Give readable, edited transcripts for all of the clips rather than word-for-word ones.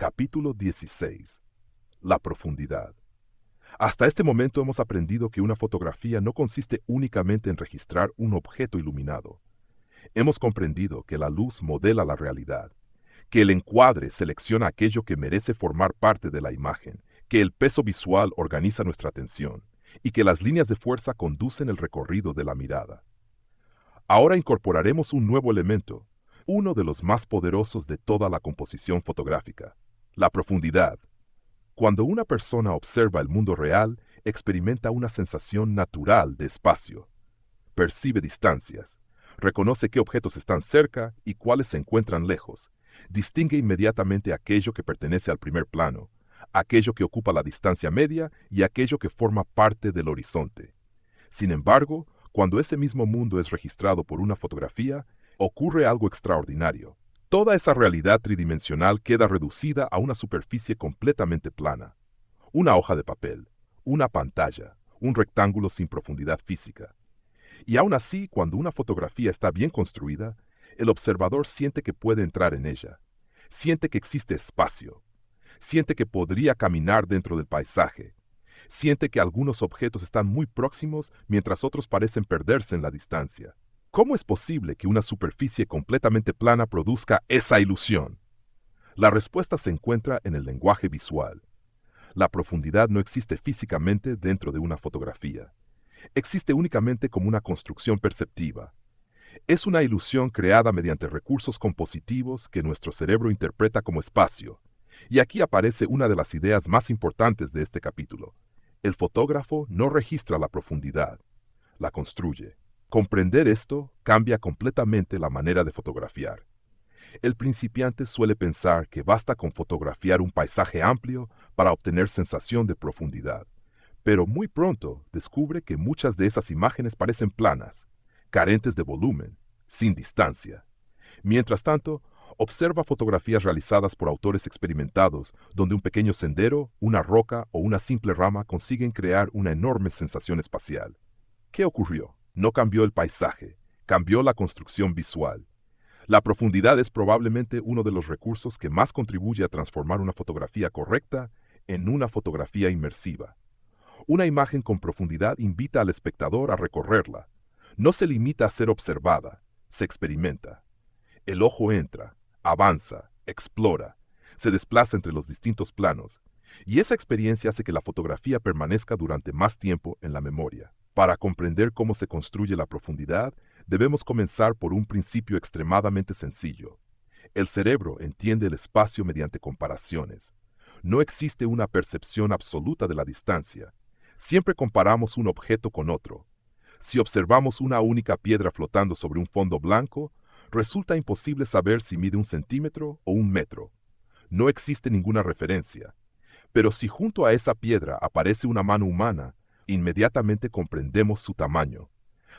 Capítulo 16. La profundidad. Hasta este momento hemos aprendido que una fotografía no consiste únicamente en registrar un objeto iluminado. Hemos comprendido que la luz modela la realidad, que el encuadre selecciona aquello que merece formar parte de la imagen, que el peso visual organiza nuestra atención y que las líneas de fuerza conducen el recorrido de la mirada. Ahora incorporaremos un nuevo elemento, uno de los más poderosos de toda la composición fotográfica: la profundidad. Cuando una persona observa el mundo real, experimenta una sensación natural de espacio. Percibe distancias, reconoce qué objetos están cerca y cuáles se encuentran lejos. Distingue inmediatamente aquello que pertenece al primer plano, aquello que ocupa la distancia media y aquello que forma parte del horizonte. Sin embargo, cuando ese mismo mundo es registrado por una fotografía, ocurre algo extraordinario. Toda esa realidad tridimensional queda reducida a una superficie completamente plana. Una hoja de papel, una pantalla, un rectángulo sin profundidad física. Y aún así, cuando una fotografía está bien construida, el observador siente que puede entrar en ella. Siente que existe espacio. Siente que podría caminar dentro del paisaje. Siente que algunos objetos están muy próximos mientras otros parecen perderse en la distancia. ¿Cómo es posible que una superficie completamente plana produzca esa ilusión? La respuesta se encuentra en el lenguaje visual. La profundidad no existe físicamente dentro de una fotografía. Existe únicamente como una construcción perceptiva. Es una ilusión creada mediante recursos compositivos que nuestro cerebro interpreta como espacio. Y aquí aparece una de las ideas más importantes de este capítulo. El fotógrafo no registra la profundidad, la construye. Comprender esto cambia completamente la manera de fotografiar. El principiante suele pensar que basta con fotografiar un paisaje amplio para obtener sensación de profundidad, pero muy pronto descubre que muchas de esas imágenes parecen planas, carentes de volumen, sin distancia. Mientras tanto, observa fotografías realizadas por autores experimentados donde un pequeño sendero, una roca o una simple rama consiguen crear una enorme sensación espacial. ¿Qué ocurrió? No cambió el paisaje, cambió la construcción visual. La profundidad es probablemente uno de los recursos que más contribuye a transformar una fotografía correcta en una fotografía inmersiva. Una imagen con profundidad invita al espectador a recorrerla. No se limita a ser observada, se experimenta. El ojo entra, avanza, explora, se desplaza entre los distintos planos, y esa experiencia hace que la fotografía permanezca durante más tiempo en la memoria. Para comprender cómo se construye la profundidad, debemos comenzar por un principio extremadamente sencillo. El cerebro entiende el espacio mediante comparaciones. No existe una percepción absoluta de la distancia. Siempre comparamos un objeto con otro. Si observamos una única piedra flotando sobre un fondo blanco, resulta imposible saber si mide 1 centímetro o 1 metro. No existe ninguna referencia. Pero si junto a esa piedra aparece una mano humana, inmediatamente comprendemos su tamaño.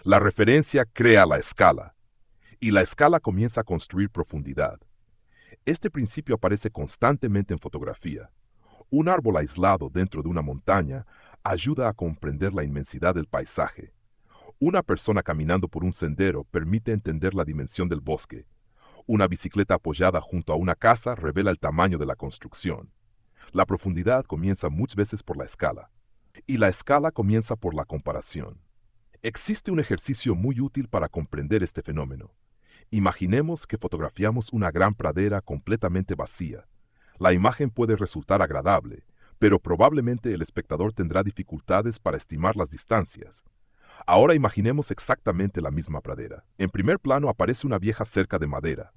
La referencia crea la escala, y la escala comienza a construir profundidad. Este principio aparece constantemente en fotografía. Un árbol aislado dentro de una montaña ayuda a comprender la inmensidad del paisaje. Una persona caminando por un sendero permite entender la dimensión del bosque. Una bicicleta apoyada junto a una casa revela el tamaño de la construcción. La profundidad comienza muchas veces por la escala, y la escala comienza por la comparación. Existe un ejercicio muy útil para comprender este fenómeno. Imaginemos que fotografiamos una gran pradera completamente vacía. La imagen puede resultar agradable, pero probablemente el espectador tendrá dificultades para estimar las distancias. Ahora imaginemos exactamente la misma pradera. En primer plano aparece una vieja cerca de madera.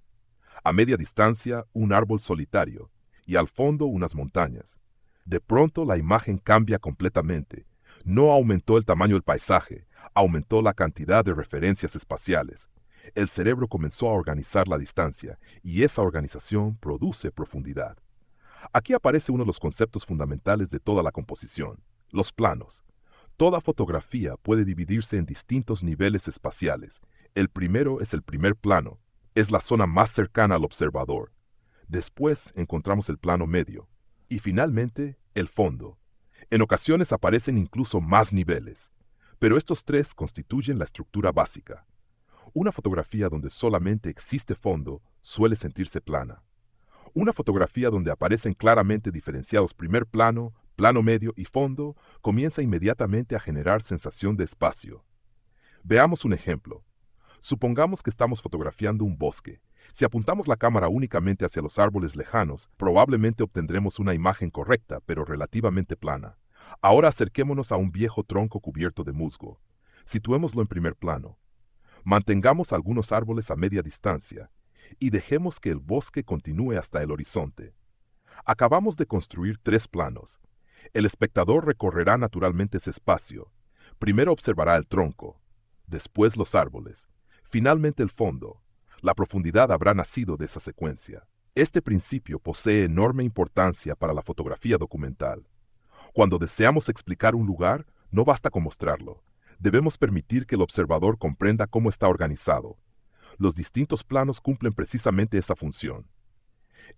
A media distancia, un árbol solitario, y al fondo unas montañas. De pronto la imagen cambia completamente. No aumentó el tamaño del paisaje, aumentó la cantidad de referencias espaciales. El cerebro comenzó a organizar la distancia, y esa organización produce profundidad. Aquí aparece uno de los conceptos fundamentales de toda la composición: los planos. Toda fotografía puede dividirse en distintos niveles espaciales. El primero es el primer plano, es la zona más cercana al observador. Después encontramos el plano medio. Y finalmente, el fondo. En ocasiones aparecen incluso más niveles. Pero estos tres constituyen la estructura básica. Una fotografía donde solamente existe fondo suele sentirse plana. Una fotografía donde aparecen claramente diferenciados primer plano, plano medio y fondo comienza inmediatamente a generar sensación de espacio. Veamos un ejemplo. Supongamos que estamos fotografiando un bosque. Si apuntamos la cámara únicamente hacia los árboles lejanos, probablemente obtendremos una imagen correcta, pero relativamente plana. Ahora acerquémonos a un viejo tronco cubierto de musgo. Situémoslo en primer plano. Mantengamos algunos árboles a media distancia y dejemos que el bosque continúe hasta el horizonte. Acabamos de construir 3 planos. El espectador recorrerá naturalmente ese espacio. Primero observará el tronco, después los árboles, finalmente el fondo. La profundidad habrá nacido de esa secuencia. Este principio posee enorme importancia para la fotografía documental. Cuando deseamos explicar un lugar, no basta con mostrarlo. Debemos permitir que el observador comprenda cómo está organizado. Los distintos planos cumplen precisamente esa función.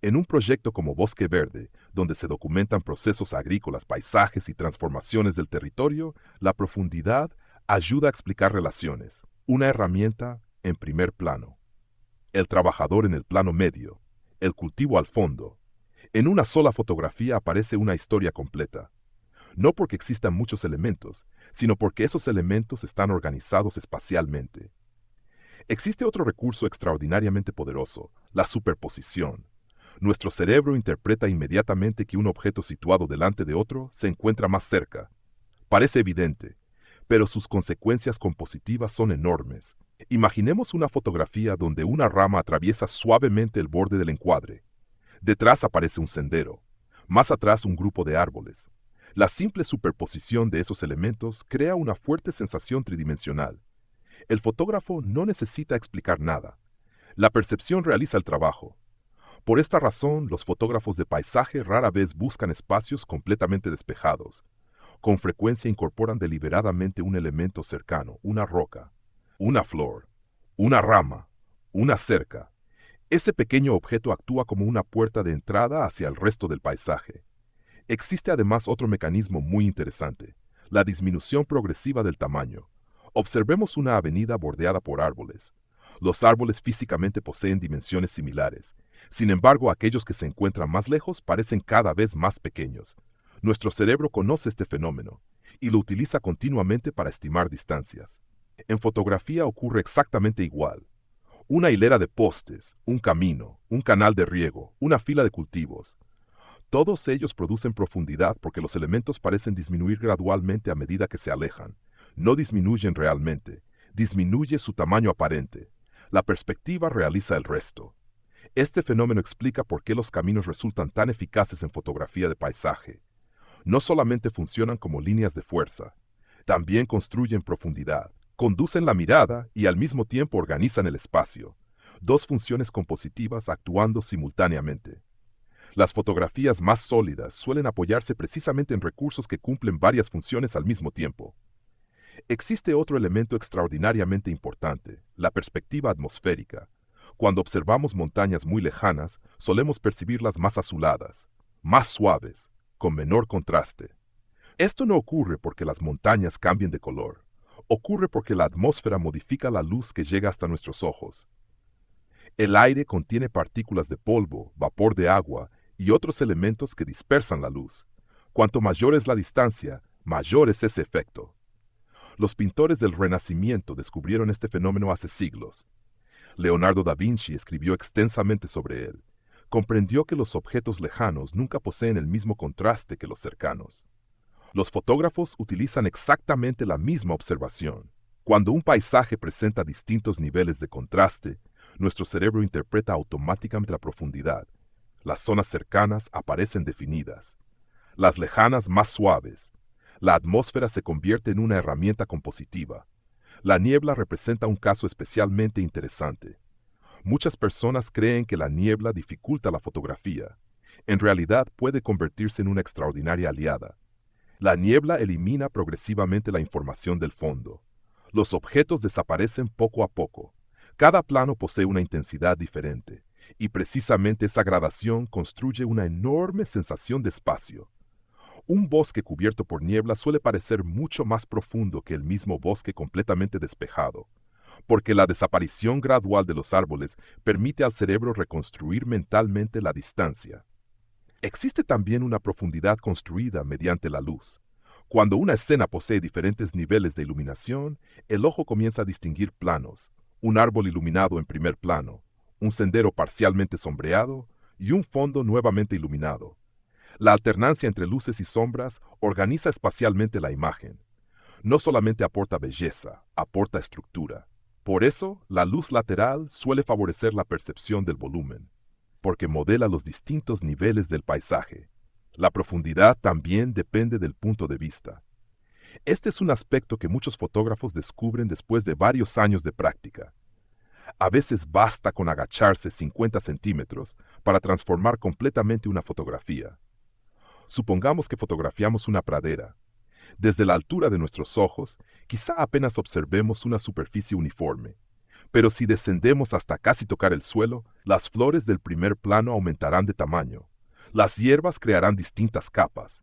En un proyecto como Bosque Verde, donde se documentan procesos agrícolas, paisajes y transformaciones del territorio, la profundidad ayuda a explicar relaciones. Una herramienta en primer plano. El trabajador en el plano medio. El cultivo al fondo. En una sola fotografía aparece una historia completa. No porque existan muchos elementos, sino porque esos elementos están organizados espacialmente. Existe otro recurso extraordinariamente poderoso, la superposición. Nuestro cerebro interpreta inmediatamente que un objeto situado delante de otro se encuentra más cerca. Parece evidente, pero sus consecuencias compositivas son enormes. Imaginemos una fotografía donde una rama atraviesa suavemente el borde del encuadre. Detrás aparece un sendero, más atrás un grupo de árboles. La simple superposición de esos elementos crea una fuerte sensación tridimensional. El fotógrafo no necesita explicar nada. La percepción realiza el trabajo. Por esta razón, los fotógrafos de paisaje rara vez buscan espacios completamente despejados. Con frecuencia incorporan deliberadamente un elemento cercano, una roca, una flor, una rama, una cerca. Ese pequeño objeto actúa como una puerta de entrada hacia el resto del paisaje. Existe además otro mecanismo muy interesante, la disminución progresiva del tamaño. Observemos una avenida bordeada por árboles. Los árboles físicamente poseen dimensiones similares. Sin embargo, aquellos que se encuentran más lejos parecen cada vez más pequeños. Nuestro cerebro conoce este fenómeno y lo utiliza continuamente para estimar distancias. En fotografía ocurre exactamente igual. Una hilera de postes, un camino, un canal de riego, una fila de cultivos. Todos ellos producen profundidad porque los elementos parecen disminuir gradualmente a medida que se alejan. No disminuyen realmente, disminuye su tamaño aparente. La perspectiva realiza el resto. Este fenómeno explica por qué los caminos resultan tan eficaces en fotografía de paisaje. No solamente funcionan como líneas de fuerza, también construyen profundidad, conducen la mirada y al mismo tiempo organizan el espacio. Dos funciones compositivas actuando simultáneamente. Las fotografías más sólidas suelen apoyarse precisamente en recursos que cumplen varias funciones al mismo tiempo. Existe otro elemento extraordinariamente importante, la perspectiva atmosférica. Cuando observamos montañas muy lejanas, solemos percibirlas más azuladas, más suaves, con menor contraste. Esto no ocurre porque las montañas cambien de color. Ocurre porque la atmósfera modifica la luz que llega hasta nuestros ojos. El aire contiene partículas de polvo, vapor de agua y otros elementos que dispersan la luz. Cuanto mayor es la distancia, mayor es ese efecto. Los pintores del Renacimiento descubrieron este fenómeno hace siglos. Leonardo da Vinci escribió extensamente sobre él. Comprendió que los objetos lejanos nunca poseen el mismo contraste que los cercanos. Los fotógrafos utilizan exactamente la misma observación. Cuando un paisaje presenta distintos niveles de contraste, nuestro cerebro interpreta automáticamente la profundidad. Las zonas cercanas aparecen definidas, las lejanas más suaves. La atmósfera se convierte en una herramienta compositiva. La niebla representa un caso especialmente interesante. Muchas personas creen que la niebla dificulta la fotografía. En realidad puede convertirse en una extraordinaria aliada. La niebla elimina progresivamente la información del fondo. Los objetos desaparecen poco a poco. Cada plano posee una intensidad diferente, y precisamente esa gradación construye una enorme sensación de espacio. Un bosque cubierto por niebla suele parecer mucho más profundo que el mismo bosque completamente despejado. porque la desaparición gradual de los árboles permite al cerebro reconstruir mentalmente la distancia. Existe también una profundidad construida mediante la luz. Cuando una escena posee diferentes niveles de iluminación, el ojo comienza a distinguir planos, un árbol iluminado en primer plano, un sendero parcialmente sombreado y un fondo nuevamente iluminado. La alternancia entre luces y sombras organiza espacialmente la imagen. No solamente aporta belleza, aporta estructura. Por eso, la luz lateral suele favorecer la percepción del volumen, porque modela los distintos niveles del paisaje. La profundidad también depende del punto de vista. Este es un aspecto que muchos fotógrafos descubren después de varios años de práctica. A veces basta con agacharse 50 centímetros para transformar completamente una fotografía. Supongamos que fotografiamos una pradera. Desde la altura de nuestros ojos, quizá apenas observemos una superficie uniforme. Pero si descendemos hasta casi tocar el suelo, las flores del primer plano aumentarán de tamaño. Las hierbas crearán distintas capas.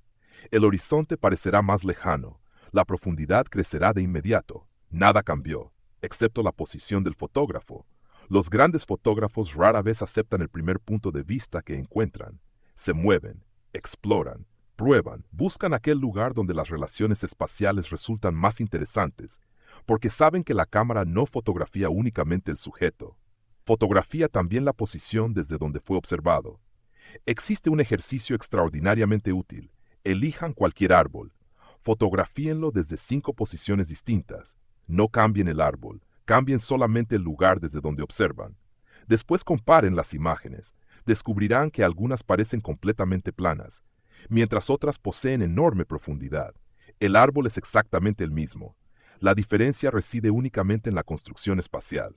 El horizonte parecerá más lejano. La profundidad crecerá de inmediato. Nada cambió, excepto la posición del fotógrafo. Los grandes fotógrafos rara vez aceptan el primer punto de vista que encuentran. Se mueven, exploran, prueban, buscan aquel lugar donde las relaciones espaciales resultan más interesantes, porque saben que la cámara no fotografía únicamente el sujeto, fotografía también la posición desde donde fue observado. Existe un ejercicio extraordinariamente útil. Elijan cualquier árbol, fotografíenlo desde 5 posiciones distintas. No cambien el árbol, cambien solamente el lugar desde donde observan. Después comparen las imágenes. Descubrirán que algunas parecen completamente planas, mientras otras poseen enorme profundidad. El árbol es exactamente el mismo. La diferencia reside únicamente en la construcción espacial.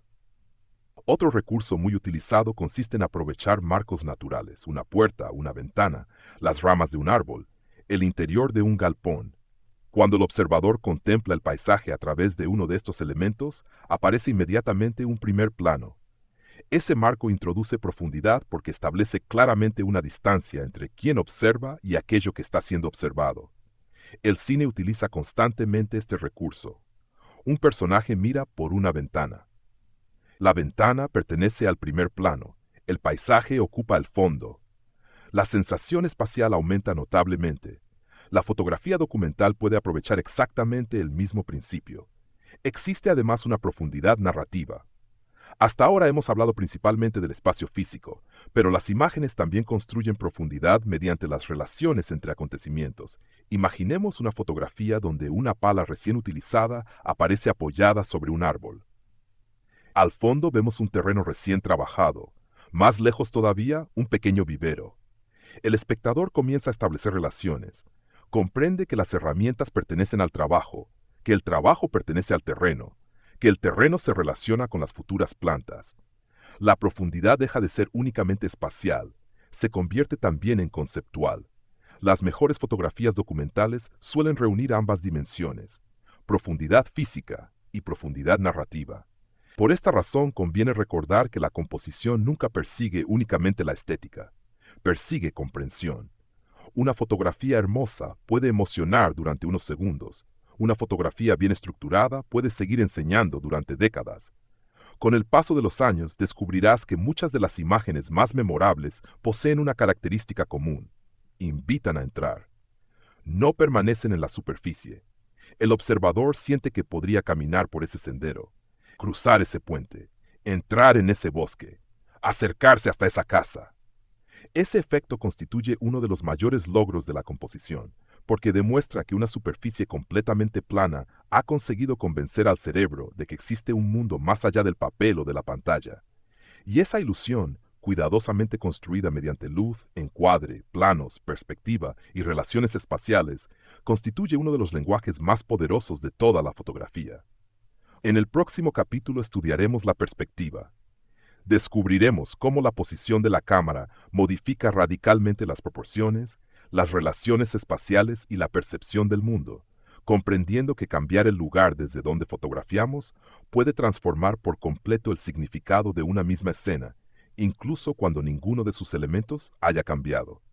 Otro recurso muy utilizado consiste en aprovechar marcos naturales, una puerta, una ventana, las ramas de un árbol, el interior de un galpón. Cuando el observador contempla el paisaje a través de uno de estos elementos, aparece inmediatamente un primer plano. Ese marco introduce profundidad porque establece claramente una distancia entre quien observa y aquello que está siendo observado. El cine utiliza constantemente este recurso. Un personaje mira por una ventana. La ventana pertenece al primer plano. El paisaje ocupa el fondo. La sensación espacial aumenta notablemente. La fotografía documental puede aprovechar exactamente el mismo principio. Existe además una profundidad narrativa. Hasta ahora hemos hablado principalmente del espacio físico, pero las imágenes también construyen profundidad mediante las relaciones entre acontecimientos. Imaginemos una fotografía donde una pala recién utilizada aparece apoyada sobre un árbol. Al fondo vemos un terreno recién trabajado. Más lejos todavía, un pequeño vivero. El espectador comienza a establecer relaciones. Comprende que las herramientas pertenecen al trabajo, que el trabajo pertenece al terreno, que el terreno se relaciona con las futuras plantas. La profundidad deja de ser únicamente espacial, se convierte también en conceptual. Las mejores fotografías documentales suelen reunir ambas dimensiones, profundidad física y profundidad narrativa. Por esta razón conviene recordar que la composición nunca persigue únicamente la estética, persigue comprensión. Una fotografía hermosa puede emocionar durante unos segundos. Una fotografía bien estructurada puede seguir enseñando durante décadas. Con el paso de los años descubrirás que muchas de las imágenes más memorables poseen una característica común. Invitan a entrar. No permanecen en la superficie. El observador siente que podría caminar por ese sendero, cruzar ese puente, entrar en ese bosque, acercarse hasta esa casa. Ese efecto constituye uno de los mayores logros de la composición, porque demuestra que una superficie completamente plana ha conseguido convencer al cerebro de que existe un mundo más allá del papel o de la pantalla. Y esa ilusión, cuidadosamente construida mediante luz, encuadre, planos, perspectiva y relaciones espaciales, constituye uno de los lenguajes más poderosos de toda la fotografía. En el próximo capítulo estudiaremos la perspectiva. Descubriremos cómo la posición de la cámara modifica radicalmente las proporciones, las relaciones espaciales y la percepción del mundo, comprendiendo que cambiar el lugar desde donde fotografiamos puede transformar por completo el significado de una misma escena, incluso cuando ninguno de sus elementos haya cambiado.